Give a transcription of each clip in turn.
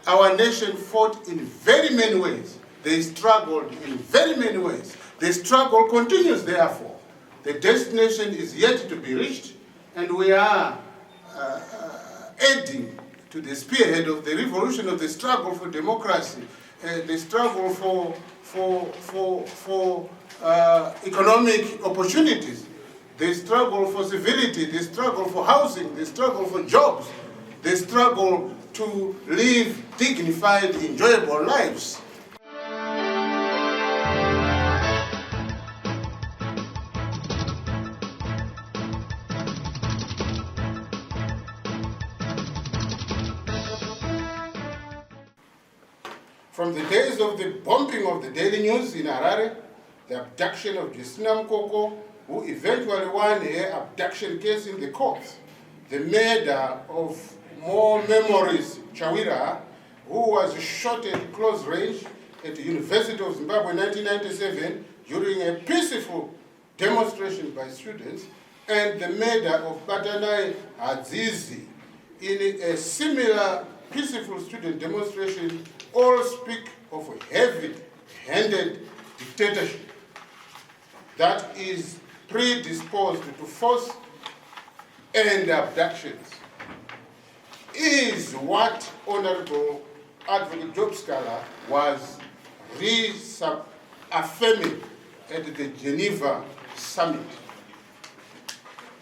Our nation fought in very many ways. They struggled in very many ways. The struggle continues, therefore. The destination is yet to be reached, and we are adding to the spearhead of the revolution of the struggle for democracy, the struggle for economic opportunities, the struggle for civility, the struggle for housing, the struggle for jobs, the struggle to live dignified, enjoyable lives. From the days of the bombing of the Daily News in Harare, the abduction of Justina Mkoko, who eventually won her abduction case in the courts, the murder of more memories Chawira, who was shot at close range at the University of Zimbabwe in 1997 during a peaceful demonstration by students, and the murder of Batanai Hadzizi in a similar peaceful student demonstration, all speak of a heavy-handed dictatorship that is predisposed to force and abductions. Is what Honorable Advocate Sikhala was reaffirming at the Geneva summit.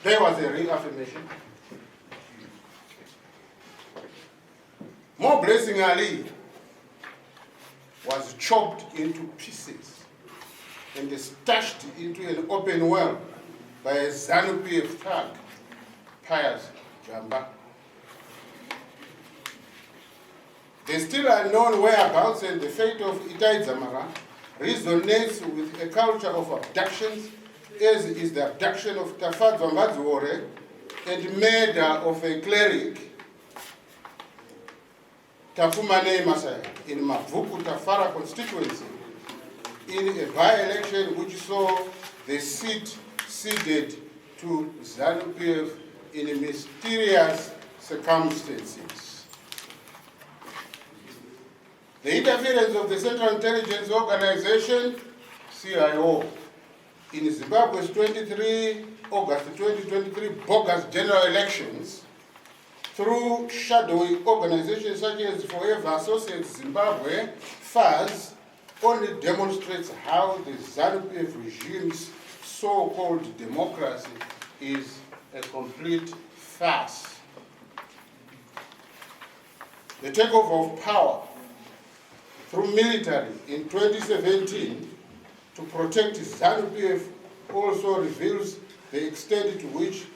There was a reaffirmation. More Blessing Ali was chopped into pieces and stashed into an open well by a ZANU PF thug, Pius Jamba. The still unknown whereabouts and the fate of Itai Dzamara resonates with a culture of abductions, as is the abduction of Tafadzwa Madziore and murder of a cleric, Tafumane Masaya, in Mavuku Tafara constituency, in a by-election which saw the seat ceded to ZANU PF in mysterious circumstances. The interference of the Central Intelligence Organization, CIO, in Zimbabwe's August 2023 bogus general elections through shadowy organizations such as Forever Associates Zimbabwe, FAZ, only demonstrates how the ZANU-PF regime's so-called democracy is a complete farce. The takeover of power through military in 2017 to protect ZANU-PF also reveals the extent to which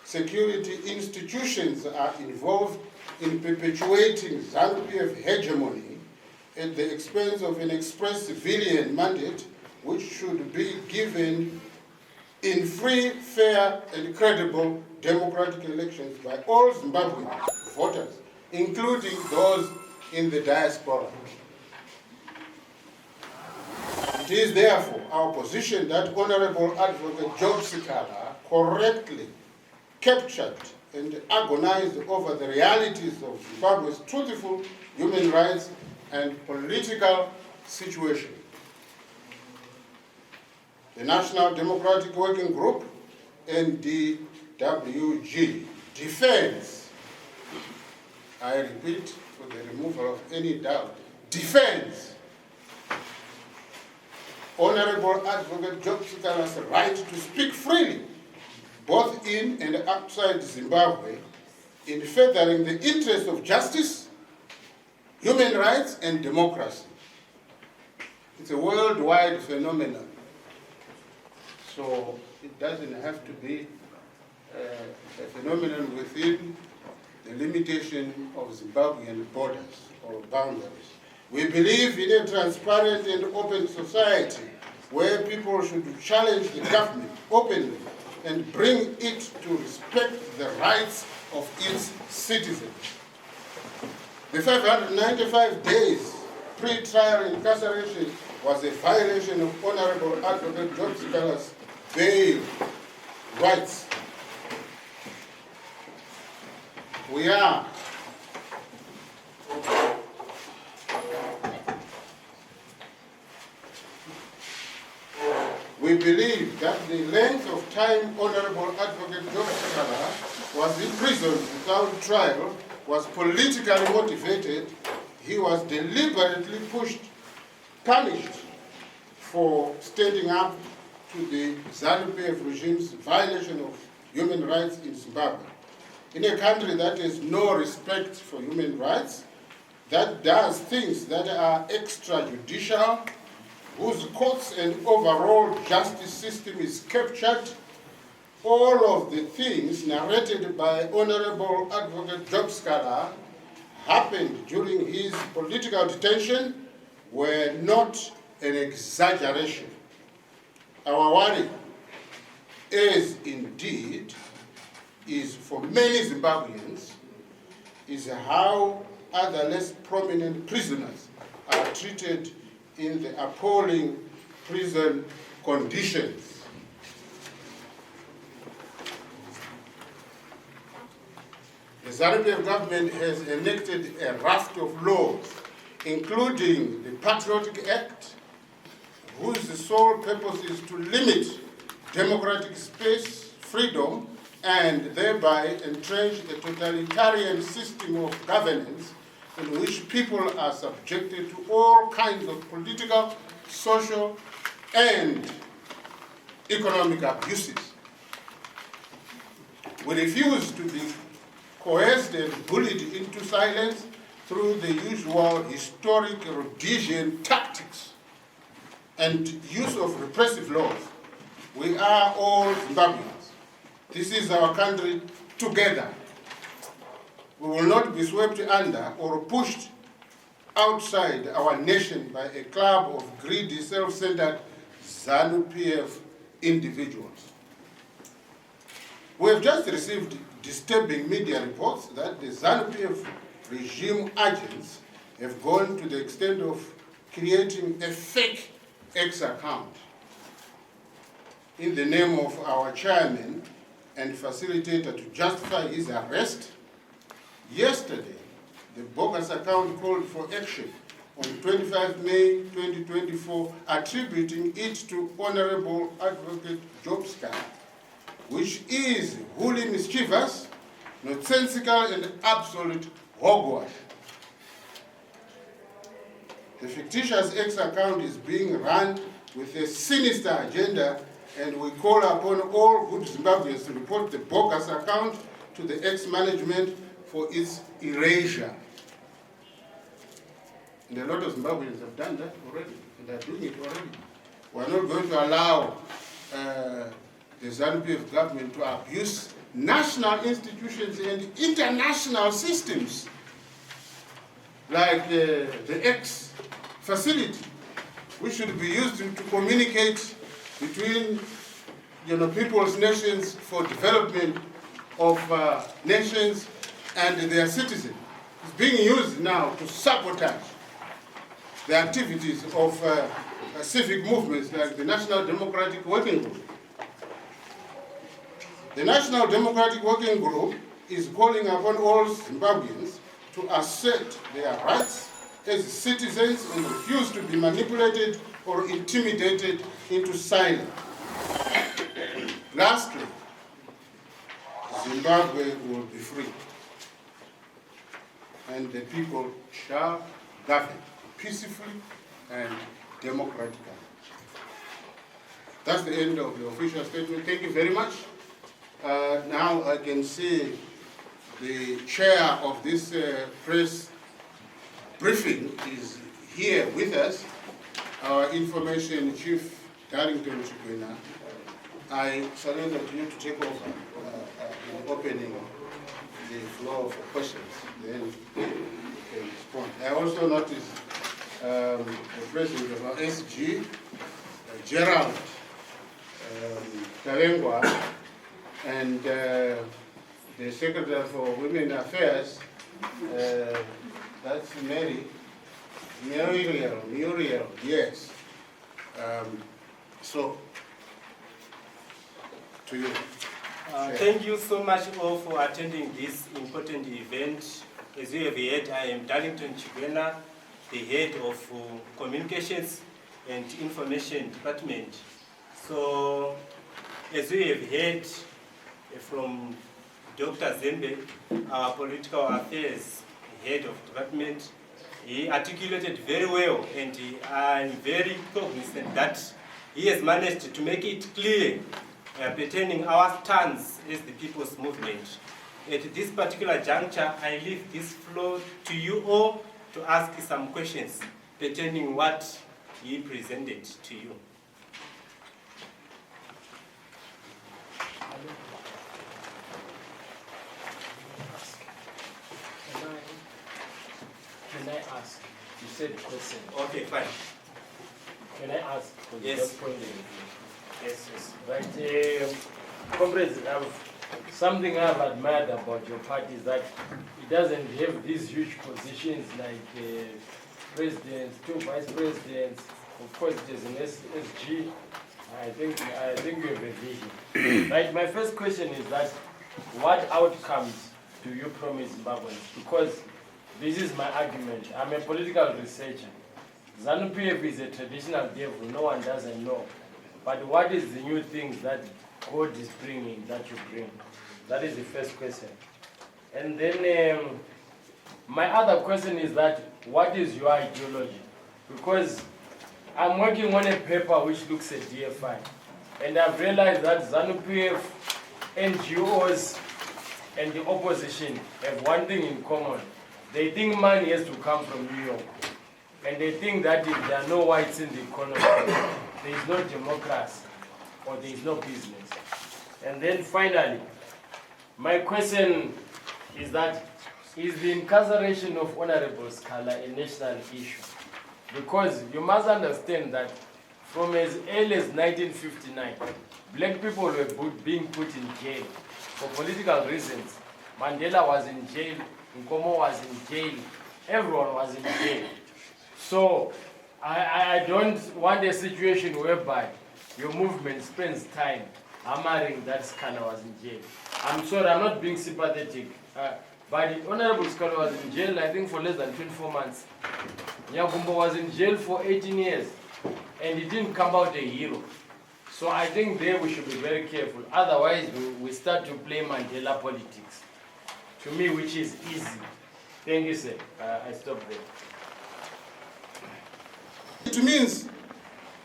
security institutions are involved in perpetuating ZANU-PF hegemony at the expense of an express civilian mandate which should be given in free, fair, and credible democratic elections by all Zimbabwean voters, including those in the diaspora. It is therefore our position that Honorable Advocate Sikhala correctly captured and agonized over the realities of Zimbabwe's truthful human rights and political situation. The National Democratic Working Group, NDWG, defends, I repeat for the removal of any doubt, defends Honorable Advocate Sikhala's right to speak freely, both in and outside Zimbabwe, in furthering the interests of justice, human rights, and democracy. It's a worldwide phenomenon, so it doesn't have to be a phenomenon within the limitation of Zimbabwean borders or boundaries. We believe in a transparent and open society where people should challenge the government openly and bring it to respect the rights of its citizens. The 595 days pre-trial incarceration was a violation of Honorable Advocate Sikhala's bail rights. We are we believe that the length of time Honorable Advocate Sikhala was imprisoned without trial was politically motivated. He was deliberately punished for standing up to the ZANU-PF regime's violation of human rights in Zimbabwe. In a country that has no respect for human rights, that does things that are extrajudicial, whose courts and overall justice system is captured, all of the things narrated by Honorable Advocate Sikhala happened during his political detention were not an exaggeration. Our worry is for many Zimbabweans, is how other less prominent prisoners are treated in the appalling prison conditions. The ZANU-PF government has enacted a raft of laws, including the Patriotic Act, whose sole purpose is to limit democratic space, freedom, and thereby entrench a totalitarian system of governance in which people are subjected to all kinds of political, social, and economic abuses. We refuse to be coerced and bullied into silence through the usual historic Rhodesian tactics and use of repressive laws. We are all Zimbabweans. This is our country together. We will not be swept under or pushed outside our nation by a club of greedy, self-centered ZANU-PF individuals. We have just received disturbing media reports that the ZANU-PF regime agents have gone to the extent of creating a fake X account in the name of our chairman and facilitator to justify his arrest. Yesterday, the bogus account called for action on 25 May 2024, attributing it to Honorable Advocate Sikhala, which is wholly mischievous, nonsensical, and absolute hogwash. The fictitious X account is being run with a sinister agenda, and we call upon all good Zimbabweans to report the bogus account to the X management for its erasure. And a lot of Zimbabweans have done that already, and are doing it already. We are not going to allow the ZANU-PF government to abuse national institutions and international systems like the X facility, which should be used to communicate between people's nations for development of nations and their citizens. It's being used now to sabotage the activities of civic movements like the National Democratic Working Group. The National Democratic Working Group is calling upon all Zimbabweans to assert their rights as citizens and refuse to be manipulated or intimidated into silence. Lastly, Zimbabwe will be free, and the people shall govern peacefully and democratically. That's the end of the official statement. Thank you very much. Now I can see the chair of this press briefing is here with us, our information chief, Darlington Ncube. I surrender to you to take over in opening the floor for questions. Then you can respond. I also noticed the president of our SG, Gerald Kalengwa, and the Secretary for Women Affairs, that's Muriel, yes. So, to you. Thank you so much all for attending this important event. As you have heard, I am Darlington Ncube, the head of Communications and Information Department, So, as we have heard from Dr. Zembe, our political affairs head of department, he articulated very well, and I'm very cognizant that he has managed to make it clear pertaining our stance as the people's movement. At this particular juncture, I leave this floor to you all to ask some questions pertaining what he presented to you. Can I ask? You said a question. Okay, fine. Can I ask? Yes. Yes, yes. But, comrades, something I've admired about your party is that it doesn't have these huge positions like presidents, 2 vice presidents. Of course, there's an SG. I think you have a vision. Right. My first question is that, what outcomes do you promise Zimbabweans? Because this is my argument. I'm a political researcher. ZANU-PF is a traditional devil. No one doesn't know. But what is the new things that God is bringing, that you bring? That is the first question. And then my other question is that, what is your ideology? Because I'm working on a paper which looks at DFI. And I've realized that ZANU-PF, NGOs, and the opposition have one thing in common. They think money has to come from New York. And they think that if there are no whites in the economy, there is no democracy, or there is no business. And then finally, my question is that, is the incarceration of Honorable Sikhala a national issue? Because you must understand that from as early as 1959, black people were being put in jail for political reasons. Mandela was in jail, Nkomo was in jail, everyone was in jail. So I don't want a situation whereby your movement spends time hammering that Sikhala was in jail. I'm sorry, I'm not being sympathetic, but the Honorable Sikhala was in jail, I think, for less than 24 months. Nyakumbo was in jail for 18 years, and he didn't come out a hero. So I think there we should be very careful. Otherwise, we start to play Mandela politics, to me, which is easy. Thank you, sir. I stop there. It means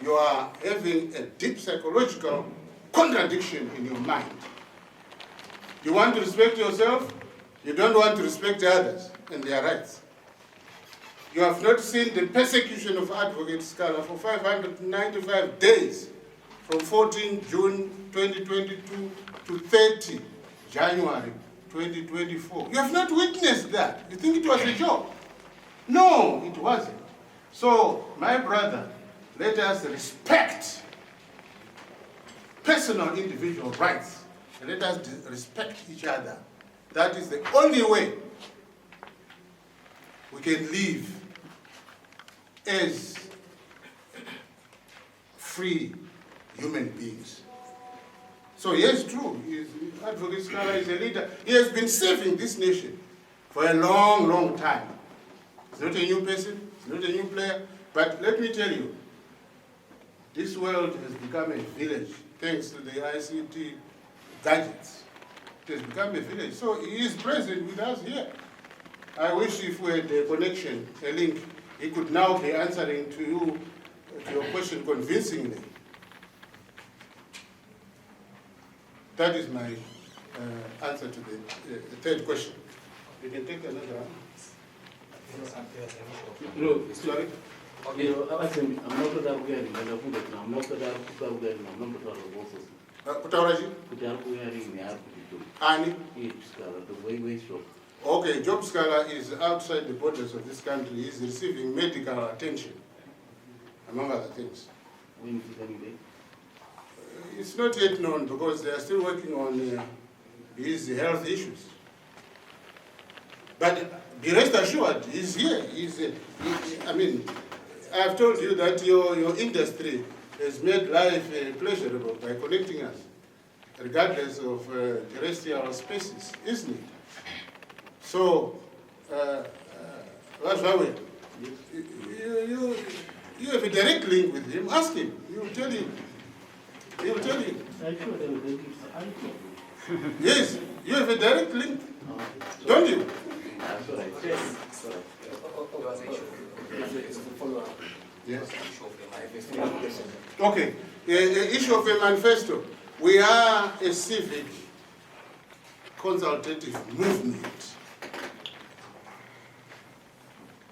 you are having a deep psychological contradiction in your mind. You want to respect yourself, you don't want to respect others and their rights. You have not seen the persecution of Advocate Sikhala for 595 days, from 14 June 2022 to 30 January 2024. You have not witnessed that. You think it was a joke? No, it wasn't. So, my brother, let us respect personal individual rights, and let us respect each other. That is the only way we can live as free human beings. So yes, true, Advocate Sikhala is a leader. He has been serving this nation for a long, long time. He's not a new person, he's not a new player, but let me tell you, this world has become a village thanks to the ICT gadgets. It has become a village. So he is present with us here. I wish if we had a connection, a link, he could now be answering to you, to your question convincingly. That is my answer to the third question. You can take another one. No, sorry? Okay, I'm not going to I'm not Okay, Job Sikhala is outside the borders of this country. He is receiving medical attention, among other things. When is he coming back? It's not yet known because they are still working on his health issues. But be rest assured, he's here. I mean, I've told you that your industry has made life pleasurable by connecting us, regardless of terrestrial species, isn't it? So, Wurayayi, you have a direct link with him. Ask him. He will tell you. He will tell you. I should have identified. Yes, you have a direct link, don't you? That's what I said. Yes. It's a follow-up. Yes. Issue of the manifesto. Okay, the issue of a manifesto. We are a civic consultative movement.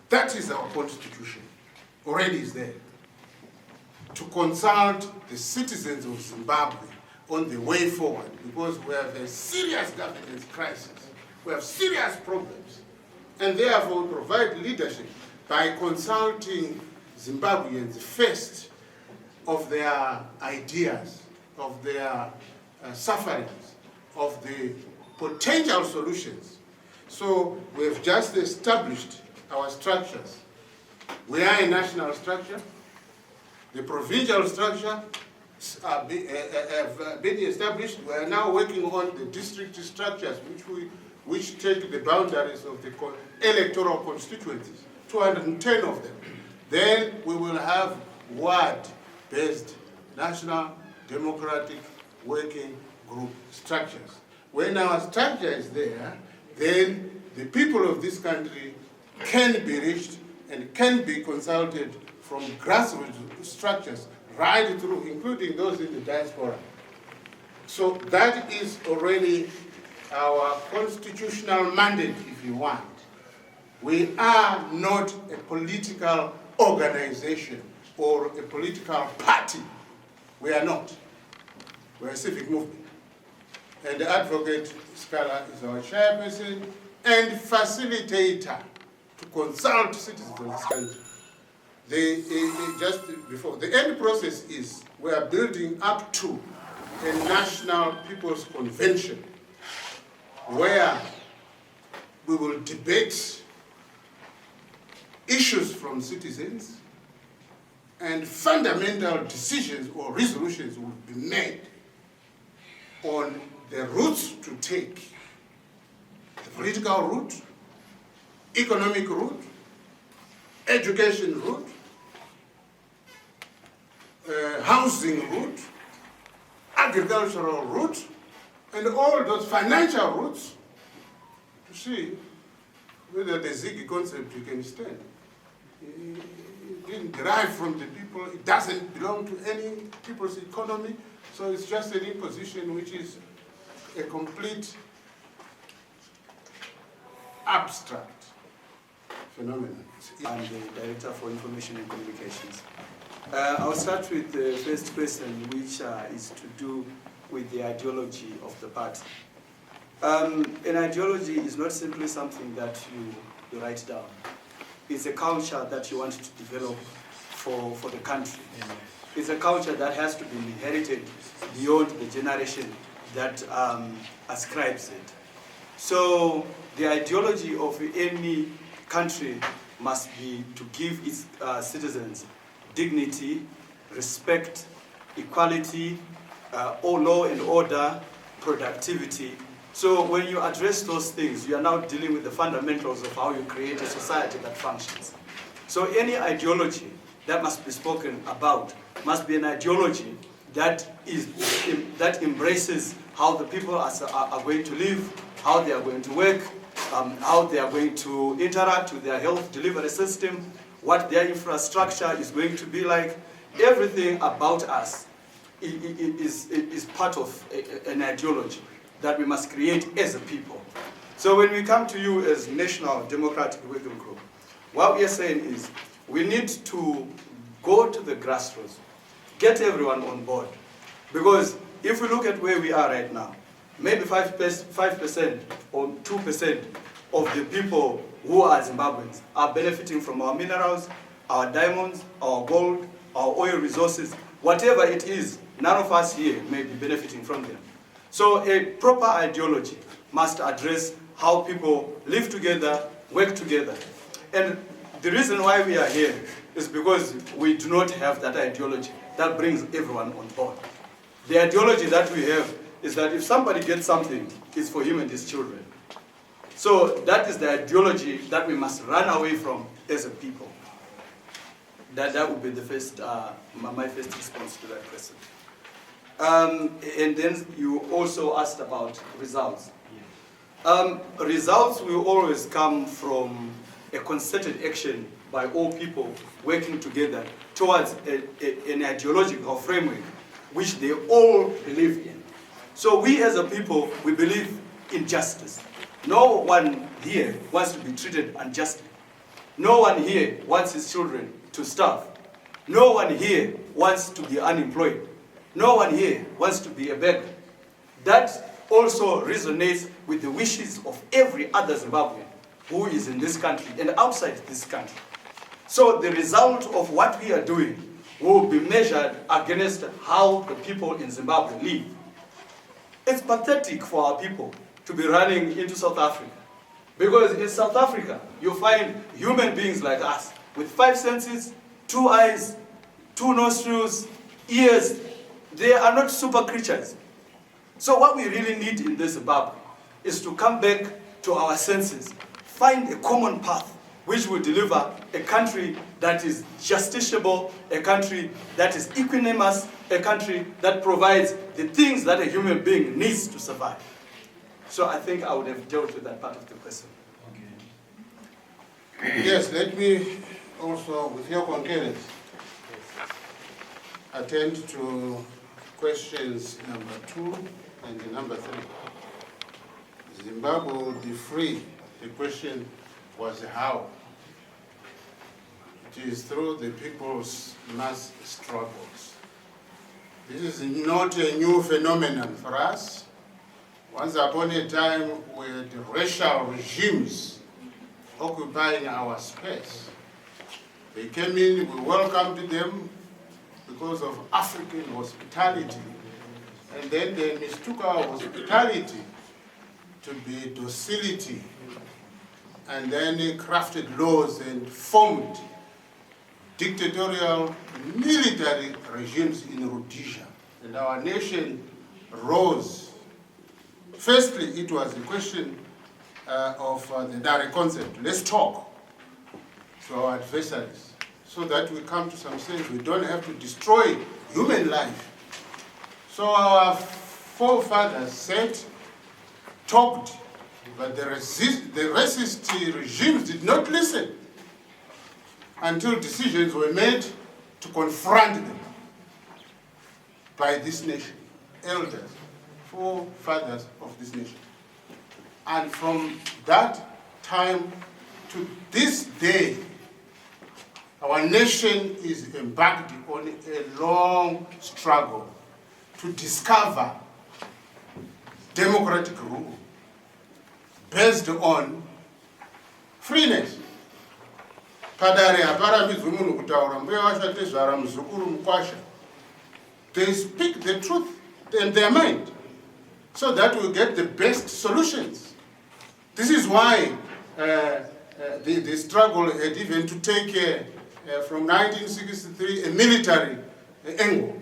That is our constitution, already is there. To consult the citizens of Zimbabwe on the way forward, because we have a serious governance crisis. We have serious problems. And therefore we provide leadership by consulting Zimbabweans first of their ideas, of their sufferings, of the potential solutions. So we've just established our structures. We are a national structure. The provincial structure have been established. We are now working on the district structures, which take the boundaries of the electoral constituencies, 210 of them. Then we will have ward-based national democratic working group structures. When our structure is there, then the people of this country can be reached and can be consulted from grassroots structures right through, including those in the diaspora. So that is already our constitutional mandate, if you want. We are not a political organization or a political party. We are not. We are a civic movement. And the advocate, Sikhala, is our chairperson and facilitator to consult citizens of this country. Just before, the end process is we are building up to a national people's convention where we will debate issues from citizens and fundamental decisions or resolutions will be made on the routes to take, the political route, economic route, education route, housing route, agricultural route, and all those financial routes to see whether the Ziggy concept you can stand. It didn't derive from the people, it doesn't belong to any people's economy, so it's just an imposition which is a complete abstract phenomenon. I'm the Director for Information and Communications. I'll start with the first question, which is to do with the ideology of the party. An ideology is not simply something that you write down. It's a culture that you want to develop for the country. It's a culture that has to be inherited beyond the generation that ascribes it. So the ideology of any country must be to give its citizens dignity, respect, equality, law and order, productivity. So when you address those things, you are now dealing with the fundamentals of how you create a society that functions. So any ideology that must be spoken about must be an ideology that embraces how the people are going to live, how they are going to work, how they are going to interact with their health delivery system, what their infrastructure is going to be like. Everything about us is part of an ideology that we must create as a people. So when we come to you as National Democratic Working Group, what we are saying is we need to go to the grassroots, get everyone on board. Because if we look at where we are right now, maybe 5% or 2% of the people who are Zimbabweans are benefiting from our minerals, our diamonds, our gold, our oil resources. Whatever it is, none of us here may be benefiting from them. So a proper ideology must address how people live together, work together. And the reason why we are here is because we do not have that ideology that brings everyone on board. The ideology that we have is that if somebody gets something, it's for him and his children. So that is the ideology that we must run away from as a people. That would be the first, my first response to that question. And then you also asked about results. Results will always come from a concerted action by all people working together towards an ideological framework which they all believe in. So we as a people, we believe in justice. No one here wants to be treated unjustly. No one here wants his children to starve. No one here wants to be unemployed. No one here wants to be a beggar. That also resonates with the wishes of every other Zimbabwean who is in this country and outside this country. So the result of what we are doing will be measured against how the people in Zimbabwe live. It's pathetic for our people to be running into South Africa. Because in South Africa, you find human beings like us with 5 senses, 2 eyes, 2 nostrils, ears. They are not super creatures. So what we really need in this Zimbabwe is to come back to our senses, find a common path which will deliver a country that is justiciable, a country that is equanimous, a country that provides the things that a human being needs to survive. So I think I would have dealt with that part of the question. Okay. Yes, let me also, with your concurrence, attend to questions number 2 and number 3. Zimbabwe will be free. The question was how. It is through the people's mass struggles. This is not a new phenomenon for us. Once upon a time, we had racial regimes occupying our space. They came in, we welcomed them because of African hospitality. And then they mistook our hospitality to be docility. And then they crafted laws and formed dictatorial military regimes in Rhodesia. And our nation rose. Firstly, it was a question of the direct concept. Let's talk to our adversaries so that we come to some sense. We don't have to destroy human life. So our forefathers said, talked, but the racist regimes did not listen until decisions were made to confront them by this nation, elders, forefathers of this nation. And from that time to this day, our nation is embarked on a long struggle to discover democratic rule based on freeness. They speak the truth in their mind so that we get the best solutions. This is why the struggle had even to take, from 1963, a military angle.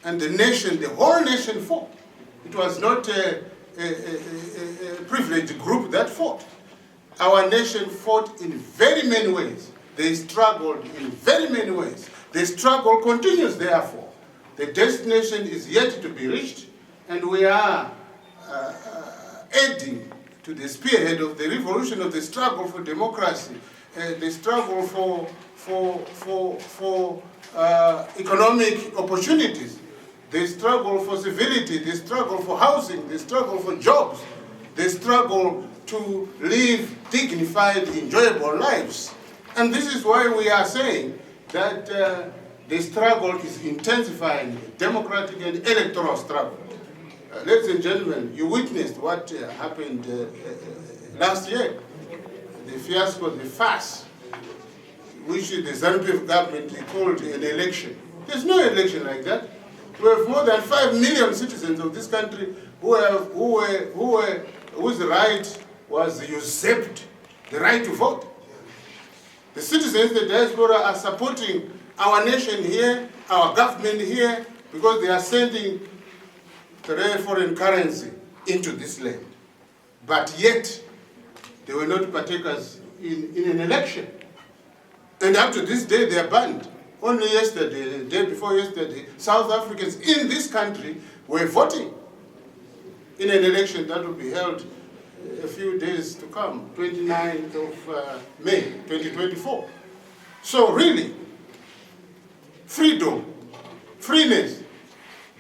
And the nation, the whole nation fought. It was not a privileged group that fought. Our nation fought in very many ways. They struggled in very many ways. The struggle continues, therefore. The destination is yet to be reached, and we are adding to the spearhead of the revolution of the struggle for democracy, the struggle for economic opportunities, the struggle for civility, the struggle for housing, the struggle for jobs, the struggle to live dignified, enjoyable lives. And this is why we are saying that the struggle is intensifying, democratic and electoral struggle. Ladies and gentlemen, you witnessed what happened last year, the fiasco, the farce, which the ZANU government called an election. There's no election like that. We have more than 5 million citizens of this country whose right was usurped, the right to vote. The citizens, the diaspora, are supporting our nation here, our government here, because they are sending foreign currency into this land. But yet, they were not partakers in an election. And up to this day, they are banned. Only yesterday, the day before yesterday, South Africans in this country were voting in an election that will be held a few days to come, 29th of May 2024. So really, freedom, freeness,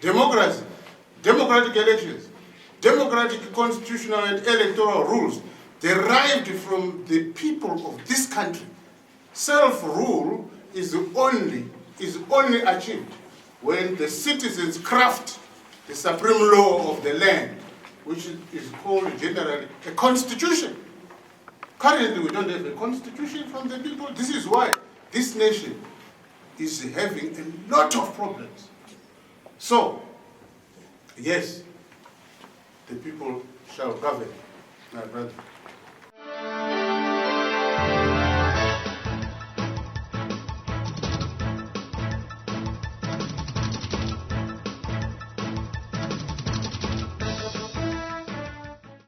democracy, democratic elections, democratic constitutional and electoral rules derived from the people of this country. Self-rule is only achieved when the citizens craft the supreme law of the land, which is called generally a constitution. Currently, we don't have a constitution from the people. This is why this nation is having a lot of problems. So, yes, the people shall govern, my brother.